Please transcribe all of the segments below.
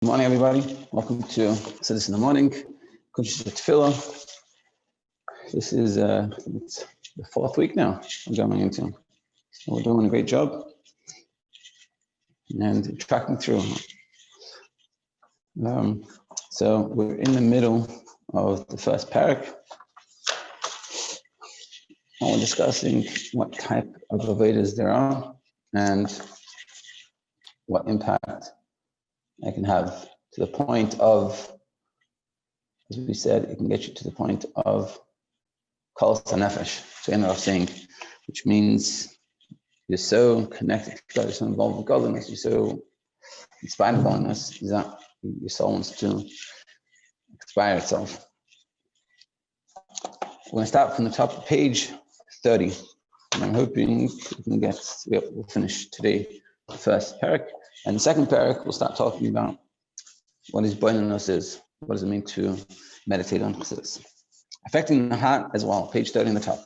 Good morning, everybody. Welcome to Chassidus in the morning. Kuntres Hatefila. This is it's the fourth week now I'm going into. So we're doing a great job and tracking through. So we're in the middle of the first parak. And we're discussing what type of avodas there are and what impact I can have to the point of, as we said, it can get you to the point of kol sanefesh, so end up saying, which means you're so connected to God, you're so involved with godliness, you're so inspired by godliness, that your soul wants to expire itself. We're going to start from the top of page 30, and I'm hoping we can we'll finish today the first parak. And the second parak, we'll start talking about what is boinus is. What does it mean to meditate on Chassidus? Affecting the heart as well, page 30 in the top.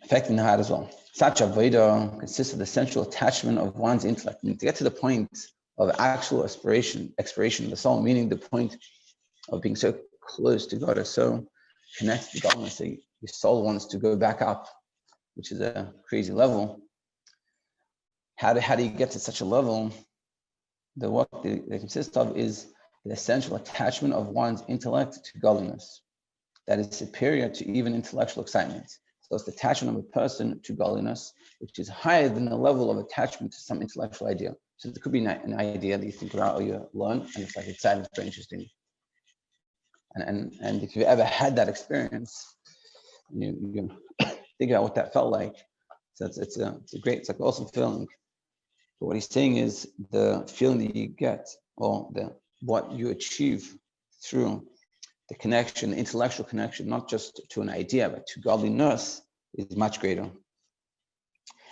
Affecting the heart as well. Such avodah consists of the central attachment of one's intellect. And to get to the point of actual expiration of the soul, meaning the point of being so close to God or so connected to godliness that your soul wants to go back up, which is a crazy level. How do you get to such a level? The work that it consists of is the essential attachment of one's intellect to godliness that is superior to even intellectual excitement. So it's the attachment of a person to godliness, which is higher than the level of attachment to some intellectual idea. So there could be an idea that you think about or you learn, and it's like exciting, it's very interesting. And if you've ever had that experience, you can think about what that felt like. So it's like awesome feeling. But what he's saying is the feeling that you get, or what you achieve through the connection, the intellectual connection, not just to an idea, but to godliness, is much greater. And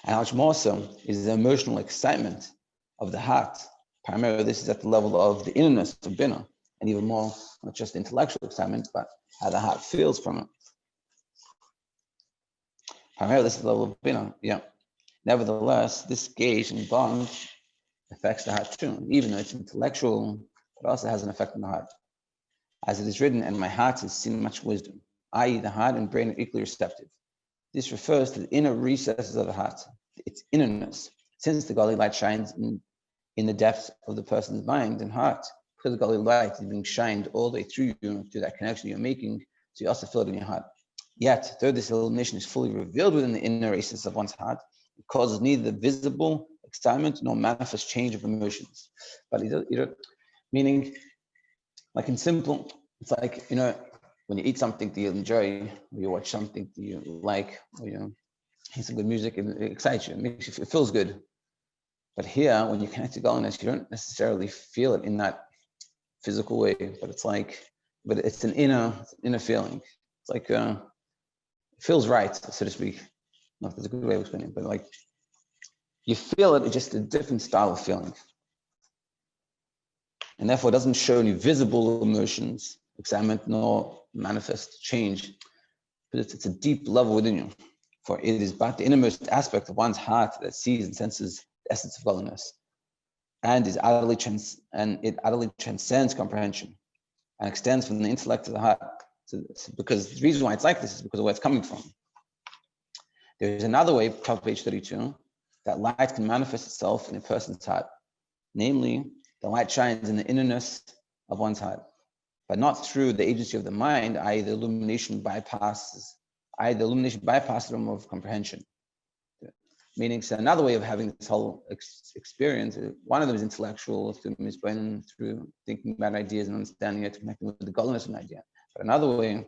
how much more so is the emotional excitement of the heart. Primarily, this is at the level of the innerness of Bina, and even more, not just intellectual excitement, but how the heart feels from it. Primarily, this is the level of Bina, yeah. Nevertheless, this gauge and bond affects the heart too. Even though it's intellectual, it also has an effect on the heart. As it is written, and my heart has seen much wisdom, i.e. the heart and brain are equally receptive. This refers to the inner recesses of the heart, its innerness, since the godly light shines in the depths of the person's mind and heart. Because the godly light is being shined all the way through you, through that connection you're making, so you also feel it in your heart. Yet, though this illumination is fully revealed within the inner recesses of one's heart, it causes neither visible excitement nor manifest change of emotions. But meaning, like in simple, it's like, when you eat something that you enjoy, or you watch something that you like, or you hear some good music, it excites you, it feels good. But here, when you connect to godliness, you don't necessarily feel it in that physical way, but it's an inner feeling. It's like, it feels right, so to speak. I don't know if that's a good way of explaining it, but like, you feel it, it's just a different style of feeling. And therefore, it doesn't show any visible emotions, excitement, nor manifest change. But it's a deep level within you. For it is but the innermost aspect of one's heart that sees and senses the essence of godliness, and it utterly transcends comprehension and extends from the intellect to the heart. So because the reason why it's like this is because of where it's coming from. There's another way, top page 32, that light can manifest itself in a person's heart. Namely, the light shines in the innerness of one's heart, but not through the agency of the mind, i.e. the illumination bypasses the realm of comprehension. Meaning, so another way of having this whole experience, one of them is intellectual, through thinking about ideas and understanding it, connecting with the godliness of an idea. But another way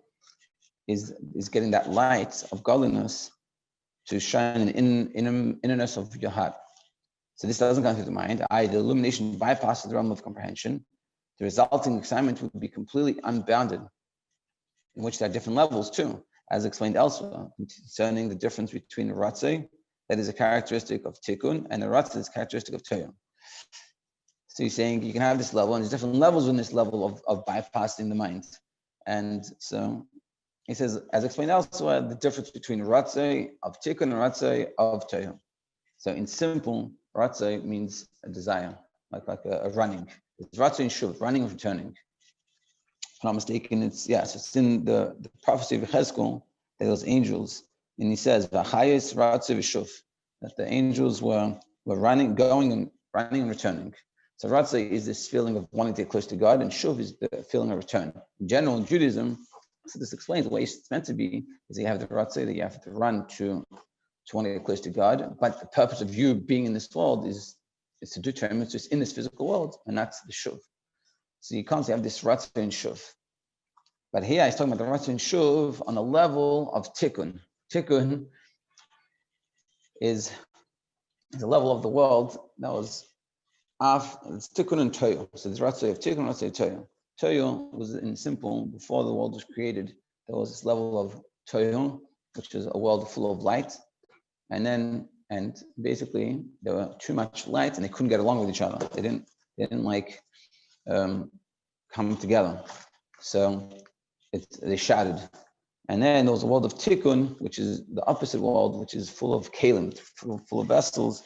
is getting that light of godliness to shine in the innerness of your heart. So this doesn't come through the mind, i.e. the illumination bypasses the realm of comprehension. The resulting excitement would be completely unbounded, in which there are different levels too, as explained elsewhere, concerning the difference between the ratzei, that is a characteristic of tikkun, and the ratzei is a characteristic of toyah. So he's saying you can have this level, and there's different levels in this level of bypassing the mind. And so he says, as explained elsewhere, the difference between ratzei of tikkun and ratzei of toyah. So in simple, ratzei means a desire. like a running. It's Ratzi and Shuv, running and returning. If I'm not mistaken, it's in the prophecy of Cheskel, that those angels, and he says, V'achayis Ratzi v'Shuv, that the angels were running, going and running and returning. So Ratzi is this feeling of wanting to get close to God, and Shuv is the feeling of return. In general, in Judaism, so this explains the way it's meant to be, is that you have the Ratzi, that you have to run to want to get close to God, but the purpose of you being in this world is to determine it's just in this physical world, and that's the Shuv. So you can't have this Ratzi and Shuv. But here he's talking about the Ratzi and Shuv on the level of Tikkun. Tikkun is a level of the world that was it's Tikkun and Toyo. So there's Ratzi of Tikkun, Ratzi of Toyo. Toyo was in simple, before the world was created, there was this level of Toyo, which is a world full of light. And basically there were too much light and they couldn't get along with each other. They didn't like come together. So they shattered. And then there was a world of Tikkun, which is the opposite world, which is full of kalim, full of vessels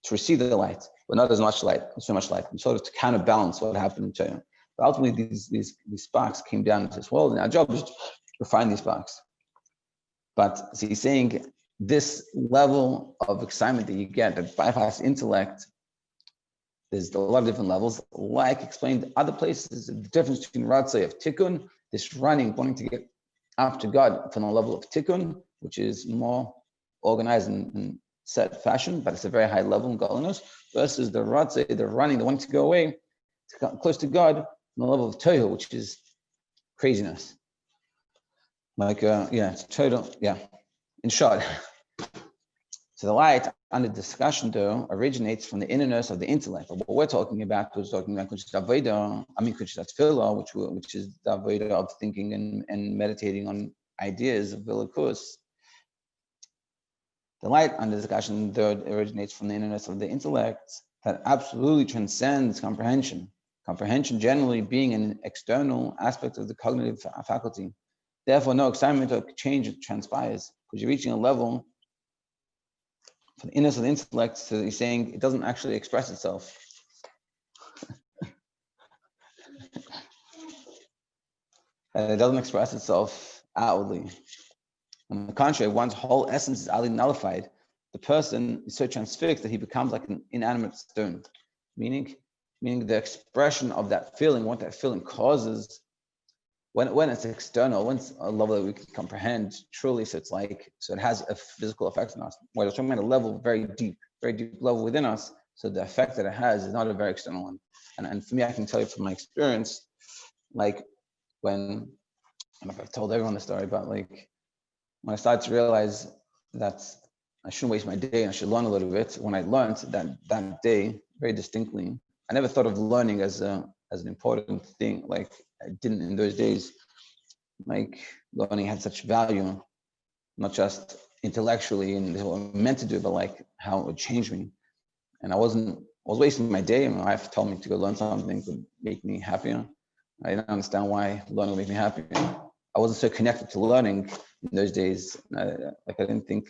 to receive the light, but not as much light, so much light, and sort of to counterbalance what happened in China. But ultimately, these sparks came down into this world, and our job is to refine these sparks. But so he's saying this level of excitement that you get that bypass intellect, there's a lot of different levels. Like explained other places, the difference between Ratzah of Tikkun, this running, wanting to get up to God from the level of Tikkun, which is more organized and set fashion, but it's a very high level in godliness, versus the Ratzah, the running, the wanting to go away, to come close to God from the level of Tohu, which is craziness. Like, it's total, in short. So the light under discussion though originates from the innerness of the intellect. But what we're talking about was Kuntres Hatefila, which is the avodah of thinking and meditating on ideas of Velikus. The light under discussion though originates from the innerness of the intellect that absolutely transcends comprehension. Comprehension generally being an external aspect of the cognitive faculty. Therefore, no excitement or change transpires because you're reaching a level for the inness of the intellect, so he's saying it doesn't actually express itself. It doesn't express itself outwardly. On the contrary, one's whole essence is utterly nullified. The person is so transfixed that he becomes like an inanimate stone, meaning the expression of that feeling, what that feeling causes, when it's external, when it's a level that we can comprehend truly, so it has a physical effect on us. We're talking about a level, very deep level within us, so the effect that it has is not a very external one. And for me, I can tell you from my experience, like when, I don't know if I've told everyone the story, but like when I started to realize that I shouldn't waste my day and I should learn a little bit, when I learned that day very distinctly, I never thought of learning as an important thing, like I didn't in those days. Like learning had such value, not just intellectually and what I meant to do, but like how it would change me. And I was wasting my day, and my wife told me to go learn something that would make me happier. I didn't understand why learning would make me happier. I wasn't so connected to learning in those days. I didn't think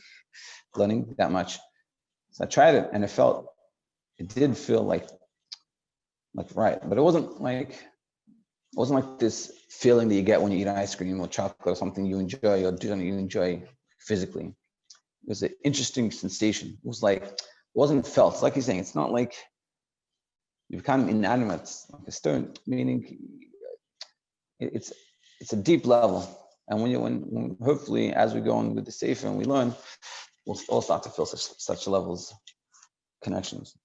learning that much. So I tried it, and it did feel like right, but it wasn't like this feeling that you get when you eat ice cream or chocolate or something you enjoy or do something you enjoy physically. It was an interesting sensation. It wasn't felt. It's like you're saying, it's not like you become inanimate, like a stone, meaning it's a deep level. And when hopefully as we go on with the Sefer and we learn, we'll all start to feel such levels, connections.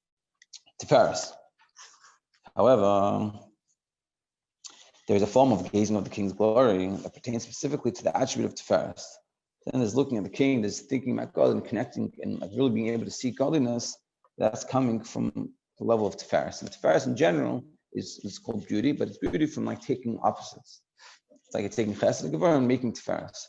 Tiferes. However, there is a form of gazing of the king's glory that pertains specifically to the attribute of Tiferes. Then there's looking at the king, there's thinking about God and connecting and like really being able to see godliness that's coming from the level of Tiferes. And Tiferes in general is called beauty, but it's beauty from like taking opposites. It's like it's taking Chesed and Gevurah and making Tiferes.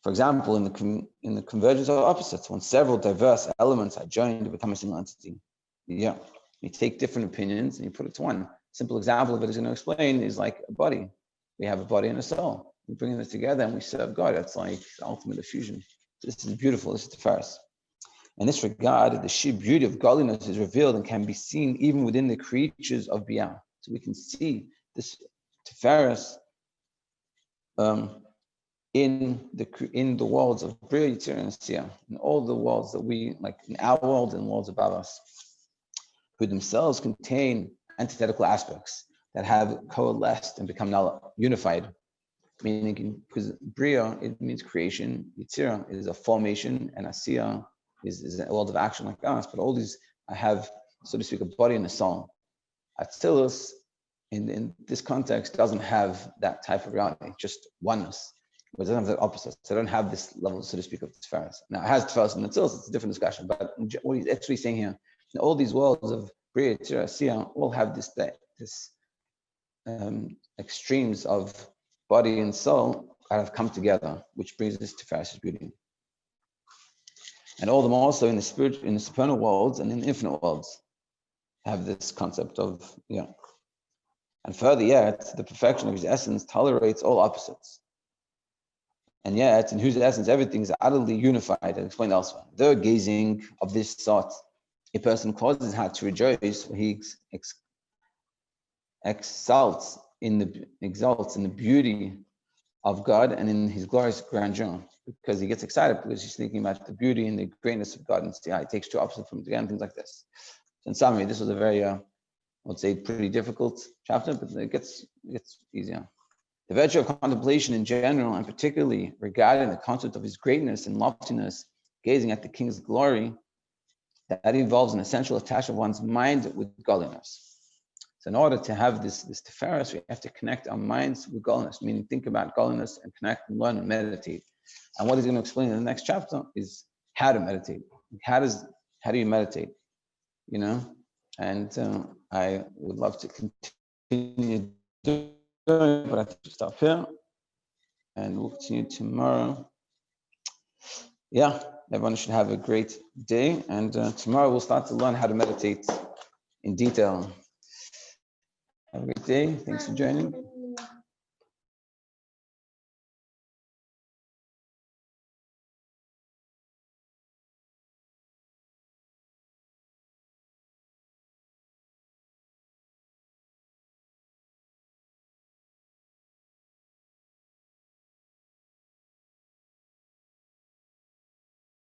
For example, in the convergence of opposites, when several diverse elements are joined to become a single entity. Yeah, you take different opinions and you put it to one. Simple example of it is going to explain is like a body. We have a body and a soul. We bring this together and we serve God. That's like the ultimate fusion. This is beautiful. This is the first. In this regard, the sheer beauty of godliness is revealed and can be seen even within the creatures of Biyah. So we can see this Tiferes in the worlds of Bria, Yitzir, and Asiyah, in all the worlds that we, like in our world and worlds above us, who themselves contain antithetical aspects that have coalesced and become unified. Meaning, because Bria, it means creation, Yitzir is a formation, and Asiyah is a world of action like us, but all these have, so to speak, a body and a soul. Atzilus, in this context, doesn't have that type of reality, just oneness. It doesn't have the opposite. So they don't have this level, so to speak, of Tiferes. Now, it has Tiferes and Atzilus, it's a different discussion, but what he's actually saying here, in all these worlds of Bria, Yitzir, Asiyah, all have this extremes of body and soul that have come together, which brings us to Tiferes' beauty. And all of them also in the supernal worlds and in the infinite worlds have this concept of, And further yet, the perfection of his essence tolerates all opposites. And yet, in whose essence everything is utterly unified, and explained elsewhere. Though gazing of this sort, a person causes his heart to rejoice, for he exalts in the beauty of God and in his glorious grandeur, because he gets excited because he's thinking about the beauty and the greatness of God, and see how he takes two opposites from together and things like this. So in summary, this was a very, I would say, pretty difficult chapter, but it gets easier. The virtue of contemplation in general, and particularly regarding the concept of his greatness and loftiness, gazing at the King's glory, that involves an essential attachment of one's mind with godliness. So in order to have this Tiferes, we have to connect our minds with godliness, meaning think about godliness and connect and learn and meditate. And what he's going to explain in the next chapter is how to meditate. How do you meditate? And I would love to continue doing it, but I have to stop here. And we'll continue tomorrow. Yeah, everyone should have a great day. And tomorrow we'll start to learn how to meditate in detail. Have a great day. Thanks for joining.